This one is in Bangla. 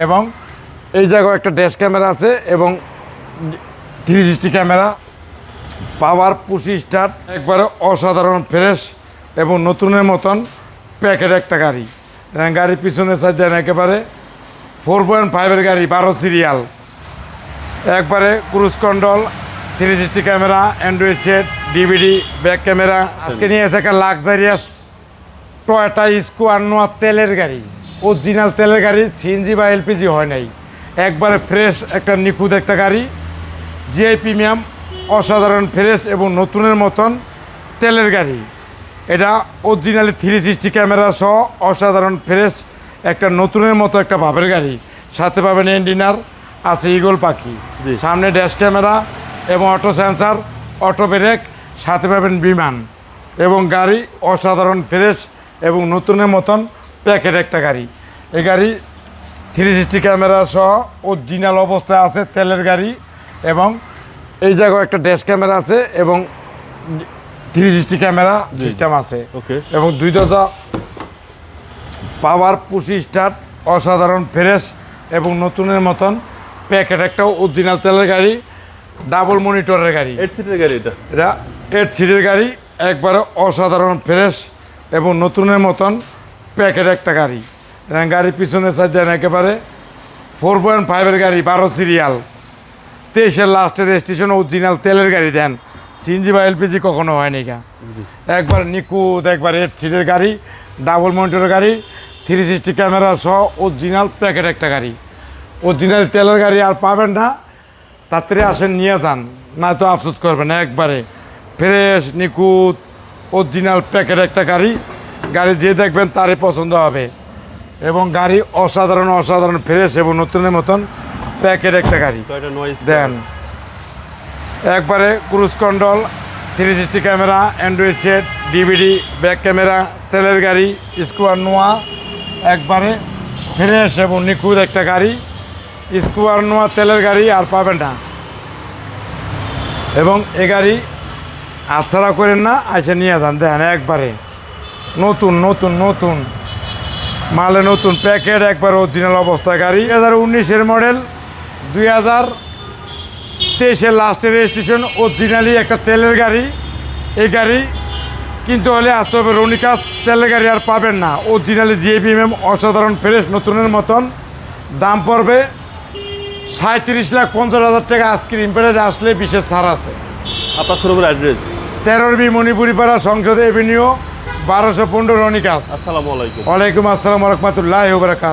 এবং এই জায়গায় একটা ড্যাশ ক্যামেরা আছে এবং 360 ক্যামেরা, পাওয়ার পুশি স্টার্ট, একবারে অসাধারণ ফ্রেশ এবং নতুনের মতন প্যাকেট একটা গাড়ি। গাড়ির পিছনে সাইড দেন একেবারে 4.5-এর গাড়ি, 12 সিরিয়াল, একবারে cruise control, 360 camera, android set, DVD, back camera. আজকে নিয়ে এসে একটা লাক্সারিয়াস টয়োটা স্কোয়ার নোয়া তেলের গাড়ি, অরিজিনাল তেলের গাড়ি, সিএনজি বা এলপিজি হয় নাই, একবারে ফ্রেশ একটা নিখুঁত একটা গাড়ি, জিআই প্রিমিয়াম, অসাধারণ ফ্রেশ এবং নতুনের মতন তেলের গাড়ি। এটা অরিজিনালি 360 ক্যামেরা সহ অসাধারণ ফ্রেশ একটা নতুনের মতো একটা ভাবের গাড়ি। সাথে পাবেন এন্ডিনার আছে, ইগল পাখি, সামনে ড্যাশ ক্যামেরা এবং অটো সেন্সার, অটো ব্রেক, সাথে পাবেন বিমান এবং গাড়ি অসাধারণ ফ্রেশ এবং নতুনের মতন প্যাকেট একটা গাড়ি। এই গাড়ি 360 ক্যামেরা সহ অরিজিনাল অবস্থায় আছে, তেলের গাড়ি। এবং এই জায়গায় একটা ড্যাশ ক্যামেরা আছে এবং 360 ক্যামেরা সিস্টেম আছে এবং 2 দরজা পাওয়ার পুশি স্টার্ট, অসাধারণ ফ্রেশ এবং নতুনের মতন প্যাকেট একটা অরিজিনাল তেলের গাড়ি, ডাবল মনিটরের গাড়ি, 8 সিটের গাড়ি। এটা 8 সিটের গাড়ি, একবারে অসাধারণ ফ্রেশ এবং নতুনের মতন প্যাকেট একটা গাড়ি। গাড়ির পিছনে সাইড দেন একেবারে 4.5-এর গাড়ি, 12 সিরিয়াল, 23-এর লাস্টের রেজিস্ট্রেশন, অরিজিনাল তেলের গাড়ি দেন, সিএনজি বা এলপিজি কখনো হয়নি গা, একবার নিখুঁত, একবার 8 সিটের গাড়ি, ডাবল মনিটরের গাড়ি, 360 ক্যামেরা সহ অরিজিনাল প্যাকেট একটা গাড়ি। অরিজিনাল তেলের গাড়ি আর পাবেন না, তাড়াতাড়ি আসেন নিয়ে যান, না তো আফসোস করবেন। একবারে ফ্রেশ নিখুঁত অরিজিনাল প্যাকেট একটা গাড়ি, গাড়ি যে দেখবেন তারই পছন্দ হবে এবং গাড়ি অসাধারণ ফ্রেশ এবং নতুনের মতন প্যাকেট একটা গাড়ি দেন, একবারে cruise control, 360 camera, android set, DVD, back camera, তেলের গাড়ি, স্কোয়ার নোয়া, একবারে ফ্রেশ এবং নিখুঁত একটা গাড়ি, স্কোয়ার নোয়া তেলের গাড়ি আর পাবেন না। এবং এ গাড়ি আছাড়া করেন না, আইসা নিয়ে যান, দেখেন একবারে নতুন মালে নতুন প্যাকেট, একবার অরিজিনাল অবস্থা গাড়ি। 2019-এর মডেল, 2023-এর লাস্টের রেজিস্ট্রেশন, অরিজিনালি একটা তেলের গাড়ি। এই গাড়ি কিন্তু হলে আসতে হবে রনিকাস, তেলের গাড়ি আর পাবেন না, অরিজিনালি জিআই প্রিমিয়াম, অসাধারণ ফ্রেশ নতুনের মতন। দাম পড়বে 37,50,000 টাকা। আজকের ইম্পেরিয়ালে আসলে বিশেষ ছাড় আছে। আপনার শোরুমের অ্যাড্রেস 13B মণিপুরিপাড়া, সংসদ এভিনিউ, 1215 রনিকাস। আসসালামু আলাইকুম। ওয়ালাইকুম আসসালাম ওয়া রাহমাতুল্লাহি ওয়া বারাকাতুহু।